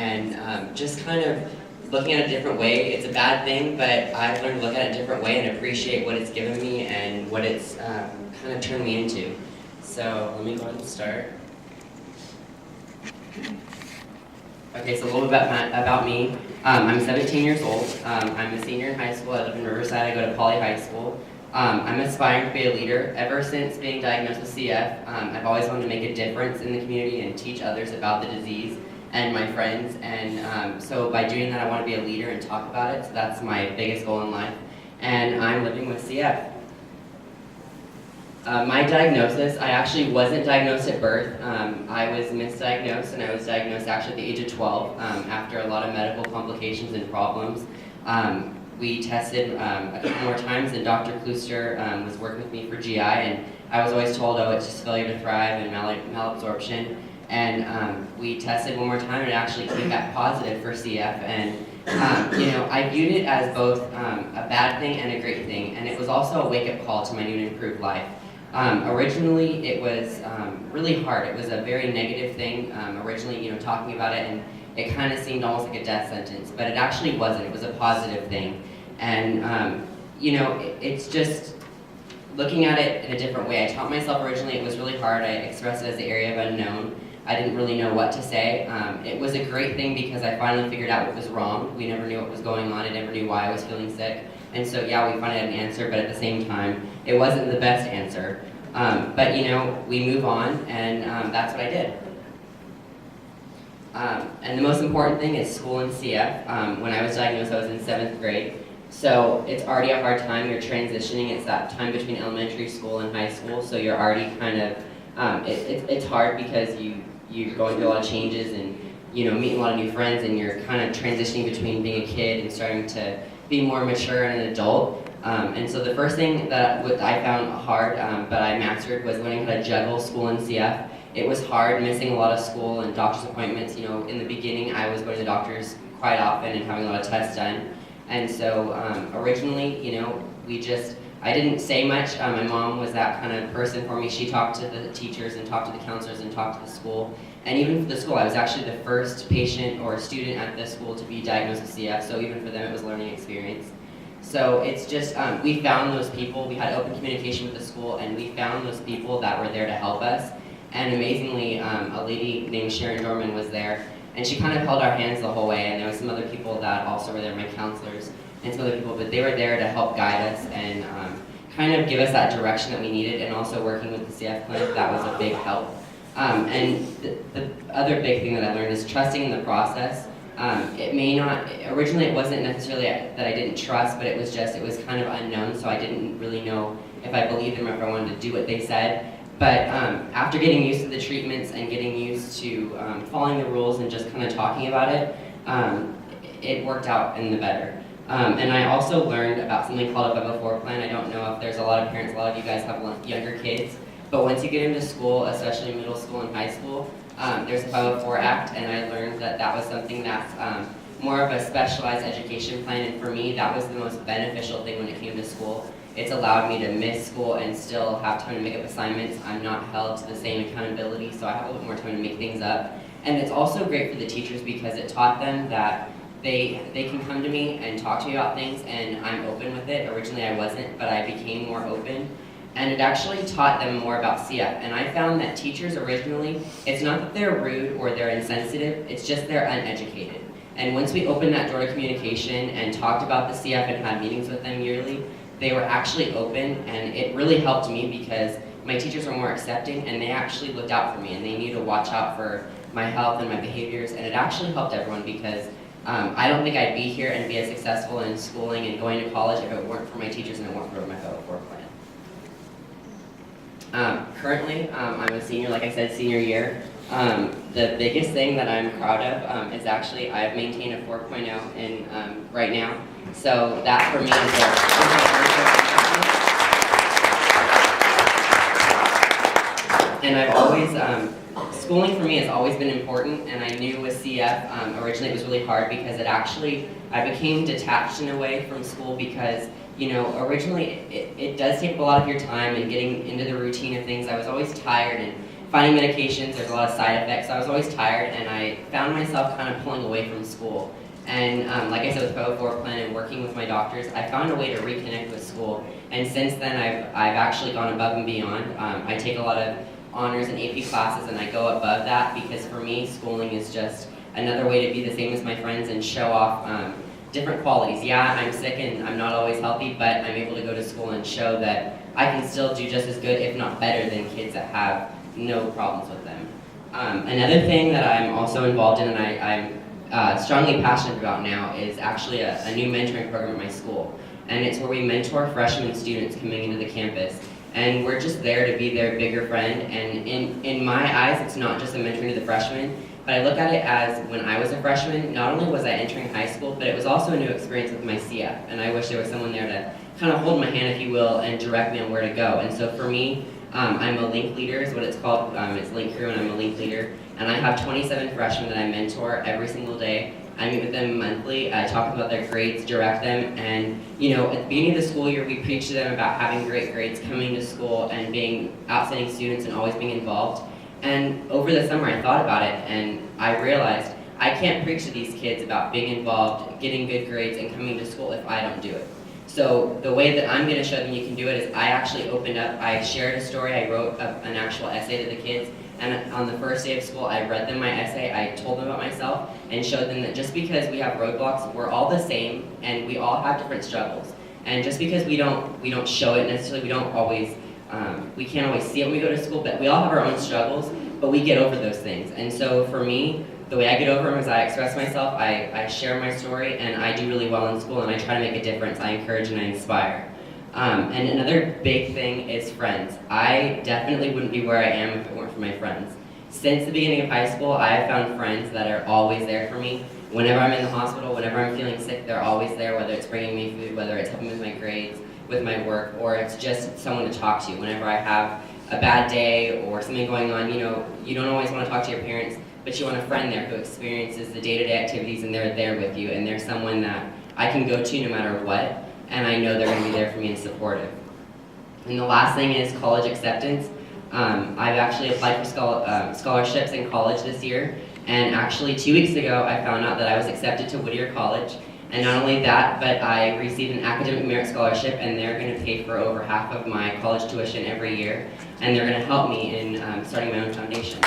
and just kind of looking at it a different way. It's a bad thing, but I've learned to look at it a different way and appreciate what it's given me and what it's kind of turned me into. So let me go ahead and start. Okay, so a little bit about me. I'm 17 years old. I'm a senior in high school. I live in Riverside. I go to Poly High School. I'm aspiring to be a leader. Ever since being diagnosed with CF, I've always wanted to make a difference in the community and teach others about the disease and my friends. And so by doing that, I want to be a leader and talk about it. So that's my biggest goal in life. And I'm living with CF. My diagnosis, I actually wasn't diagnosed at birth. I was misdiagnosed, and I was diagnosed actually at the age of 12 after a lot of medical complications and problems. We tested a couple more times, and Dr. Klooster was working with me for GI, and I was always told, oh, it's just failure to thrive and malabsorption. And we tested one more time, and it actually came back positive for CF. And you know, I viewed it as both a bad thing and a great thing, and it was also a wake-up call to my new and improved life. Originally, it was really hard. It was a very negative thing. Originally, you know, talking about it, and it kind of seemed almost like a death sentence, but it actually wasn't. It was a positive thing. And you know, it's just looking at it in a different way. I taught myself originally it was really hard. I expressed it as the area of unknown. I didn't really know what to say. It was a great thing because I finally figured out what was wrong. We never knew what was going on. I never knew why I was feeling sick. And so, yeah, we finally had an answer, but at the same time, it wasn't the best answer. But, you know, we move on, and that's what I did. And the most important thing is school and CF. When I was diagnosed, I was in 7th grade. So it's already a hard time. You're transitioning. It's that time between elementary school and high school. So you're already kind of, it's hard because you're going through a lot of changes and, you know, meeting a lot of new friends, and you're kind of transitioning between being a kid and starting to be more mature and an adult. And so the first thing that I found hard, but I mastered, was learning how to juggle school and CF. It was hard, missing a lot of school and doctor's appointments. You know, in the beginning, I was going to the doctors quite often and having a lot of tests done. And so originally, you know, I didn't say much. My mom was that kind of person for me. She talked to the teachers and talked to the counselors and talked to the school. And even for the school, I was actually the first patient or student at the school to be diagnosed with CF, so even for them it was a learning experience. So it's just, we found those people. We had open communication with the school, and we found those people that were there to help us. And amazingly, a lady named Sharon Dorman was there, and she kind of held our hands the whole way, and there were some other people that also were there, my counselors, and some other people, but they were there to help guide us and kind of give us that direction that we needed, and also working with the CF clinic, that was a big help. And the other big thing that I learned is trusting in the process. It may not, originally it wasn't necessarily that I didn't trust, but it was kind of unknown, so I didn't really know if I believed them or if I wanted to do what they said. But after getting used to the treatments and getting used to following the rules and just kind of talking about it, it worked out in the better. And I also learned about something called a 504 plan. I don't know if there's a lot of parents, a lot of you guys have younger kids, but once you get into school, especially middle school and high school, there's a 504 Act, and I learned that that was something that's more of a specialized education plan, and for me, that was the most beneficial thing when it came to school. It's allowed me to miss school and still have time to make up assignments. I'm not held to the same accountability, so I have a little bit more time to make things up. And it's also great for the teachers because it taught them that they can come to me and talk to me about things, and I'm open with it. Originally I wasn't, but I became more open. And it actually taught them more about CF. And I found that teachers originally, it's not that they're rude or they're insensitive, it's just they're uneducated. And once we opened that door to communication and talked about the CF and had meetings with them yearly, they were actually open, and it really helped me because my teachers were more accepting, and they actually looked out for me, and they knew to watch out for my health and my behaviors, and it actually helped everyone because I don't think I'd be here and be as successful in schooling and going to college if it weren't for my teachers and it weren't for my 504 plan. Currently, I'm a senior, like I said, senior year. The biggest thing that I'm proud of is actually I've maintained a 4.0 in right now. So that for me is and I've always, schooling for me has always been important, and I knew with CF, originally it was really hard because I became detached in a way from school because, you know, originally it does take a lot of your time and getting into the routine of things. I was always tired and finding medications, there's a lot of side effects, so I was always tired, and I found myself kind of pulling away from school. And like I said, with Pro 4 Plan and working with my doctors, I found a way to reconnect with school. And since then, I've actually gone above and beyond. I take a lot of honors and AP classes, and I go above that because for me, schooling is just another way to be the same as my friends and show off different qualities. Yeah, I'm sick and I'm not always healthy, but I'm able to go to school and show that I can still do just as good, if not better, than kids that have no problems with them. Another thing that I'm also involved in and I'm strongly passionate about now is actually a new mentoring program at my school. And it's where we mentor freshman students coming into the campus. And we're just there to be their bigger friend. And in my eyes, it's not just a mentoring to the freshmen, but I look at it as when I was a freshman, not only was I entering high school, but it was also a new experience with my CF. And I wish there was someone there to kind of hold my hand, if you will, and direct me on where to go. And so for me, I'm a link leader is what it's called. It's link crew and I'm a link leader. And I have 27 freshmen that I mentor every single day. I meet with them monthly, I talk about their grades, direct them, and you know, at the beginning of the school year, we preach to them about having great grades, coming to school, and being outstanding students and always being involved. And over the summer, I thought about it, and I realized I can't preach to these kids about being involved, getting good grades, and coming to school if I don't do it. So the way that I'm going to show them you can do it is I actually opened up, I shared a story, I wrote an actual essay to the kids, and on the first day of school, I read them my essay, I told them about myself, and showed them that just because we have roadblocks, we're all the same, and we all have different struggles. And just because we don't show it necessarily, we can't always see it when we go to school, but we all have our own struggles, but we get over those things. And so for me, the way I get over them is I express myself, I share my story, and I do really well in school, and I try to make a difference. I encourage and I inspire. And another big thing is friends. I definitely wouldn't be where I am if it weren't for my friends. Since the beginning of high school, I have found friends that are always there for me. Whenever I'm in the hospital, whenever I'm feeling sick, they're always there, whether it's bringing me food, whether it's helping with my grades, with my work, or it's just someone to talk to. Whenever I have a bad day or something going on, you know, you don't always want to talk to your parents, but you want a friend there who experiences the day-to-day activities and they're there with you, and they're someone that I can go to no matter what, and I know they're going to be there for me and supportive. And the last thing is college acceptance. I've actually applied for scholarships in college this year, and actually 2 weeks ago I found out that I was accepted to Whittier College. And not only that, but I received an academic merit scholarship, and they're going to pay for over half of my college tuition every year, and they're going to help me in starting my own foundation.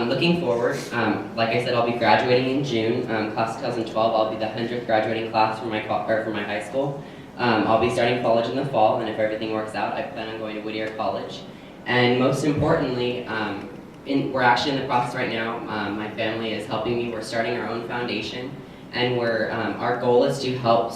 Looking forward, like I said, I'll be graduating in June. Class of 2012, I'll be the 100th graduating class for my high school. I'll be starting college in the fall, and if everything works out, I plan on going to Whittier College. And most importantly, we're actually in the process right now. My family is helping me. We're starting our own foundation, and our goal is to help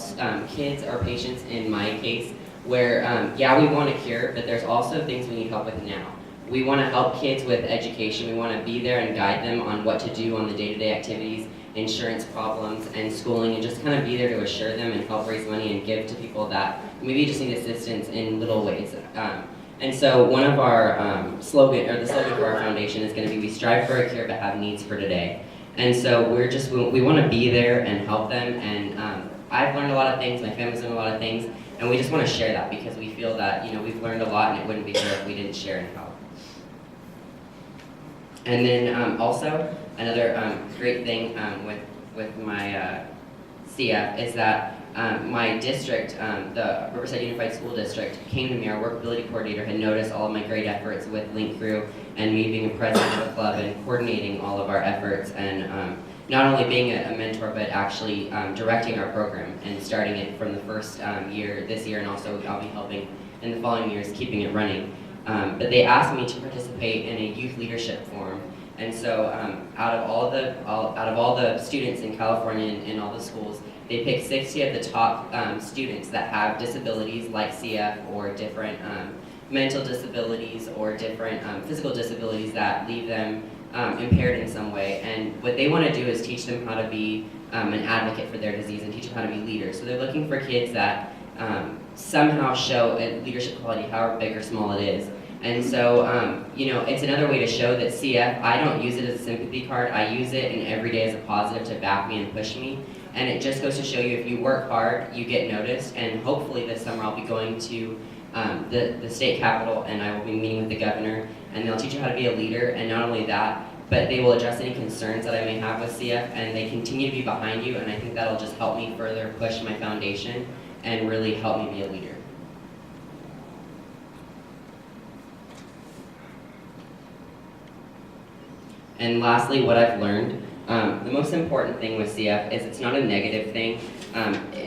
kids or patients, in my case, where yeah, we want a cure, but there's also things we need help with now. We want to help kids with education. We want to be there and guide them on what to do on the day-to-day activities, insurance problems, and schooling, and just kind of be there to assure them and help raise money and give to people that maybe just need assistance in little ways. And so one of our the slogan for our foundation is going to be, we strive for a cure but have needs for today. And so we want to be there and help them, and I've learned a lot of things, my family's learned a lot of things, and we just want to share that because we feel that, you know, we've learned a lot and it wouldn't be fair if we didn't share and help. And then also, another great thing with my CF is that my district, the Riverside Unified School District, came to me, our workability coordinator had noticed all of my great efforts with Link Crew and me being a president of the club and coordinating all of our efforts, and not only being a mentor, but actually directing our program and starting it from the first year, this year, and also I'll be helping in the following years keeping it running. But they asked me to participate in a youth leadership forum, and so out of all the students in California in all the schools, they picked 60 of the top students that have disabilities like CF or different mental disabilities or different physical disabilities that leave them impaired in some way. And what they want to do is teach them how to be an advocate for their disease and teach them how to be leaders. So they're looking for kids that somehow show a leadership quality, however big or small it is. And so, you know, it's another way to show that CF, I don't use it as a sympathy card, I use it in every day as a positive to back me and push me. And it just goes to show you if you work hard, you get noticed, and hopefully this summer I'll be going to the state capitol, and I will be meeting with the governor, and they'll teach you how to be a leader, and not only that, but they will address any concerns that I may have with CF, and they continue to be behind you, and I think that'll just help me further push my foundation and really help me be a leader. And lastly, what I've learned, the most important thing with CF is it's not a negative thing.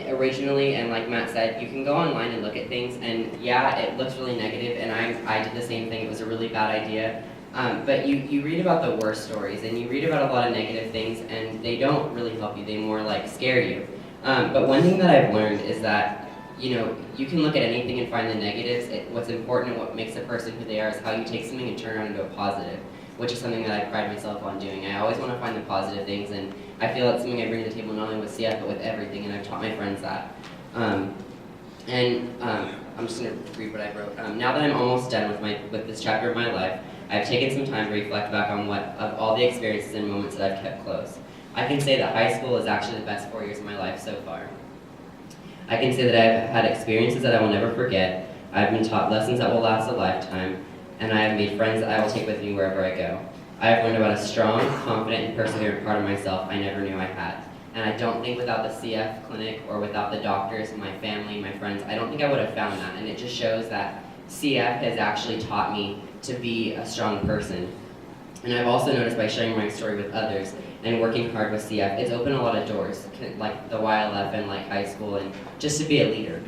Originally, and like Matt said, you can go online and look at things, and yeah, it looks really negative, and I did the same thing. It was a really bad idea. But you read about the worst stories, and you read about a lot of negative things, and they don't really help you. They more like scare you. But one thing that I've learned is that you can look at anything and find the negatives. What's important and what makes a person who they are is how you take something and turn it around into a positive, which is something that I pride myself on doing. I always want to find the positive things, and I feel that's something I bring to the table not only with CF but with everything, and I've taught my friends that. I'm just going to read what I wrote. Now that I'm almost done with this chapter of my life, I've taken some time to reflect back on of all the experiences and moments that I've kept close. I can say that high school is actually the best 4 years of my life so far. I can say that I've had experiences that I will never forget. I've been taught lessons that will last a lifetime, and I have made friends that I will take with me wherever I go. I have learned about a strong, confident, and perseverant part of myself I never knew I had. And I don't think without the CF clinic or without the doctors, my family, my friends, I don't think I would have found that. And it just shows that CF has actually taught me to be a strong person. And I've also noticed by sharing my story with others and working hard with CF, it's opened a lot of doors, like the YLF and like high school, and just to be a leader.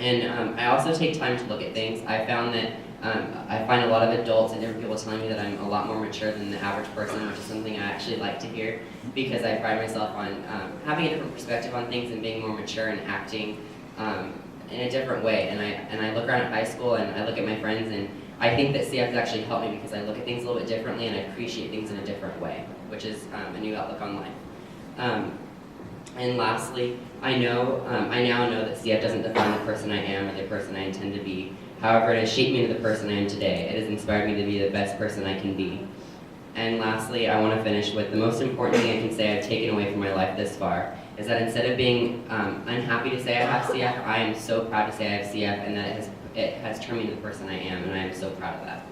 And I also take time to look at things. I found that I find a lot of adults and different people telling me that I'm a lot more mature than the average person, which is something I actually like to hear, because I pride myself on having a different perspective on things and being more mature and acting in a different way. And I look around at high school and I look at my friends, and I think that CF has actually helped me because I look at things a little bit differently and I appreciate things in a different way, which is a new outlook on life. And lastly, I now know that CF doesn't define the person I am or the person I intend to be. However, it has shaped me into the person I am today. It has inspired me to be the best person I can be. And lastly, I want to finish with the most important thing I can say I've taken away from my life this far, is that instead of being unhappy to say I have CF, I am so proud to say I have CF, and that it has turned me into the person I am, and I am so proud of that.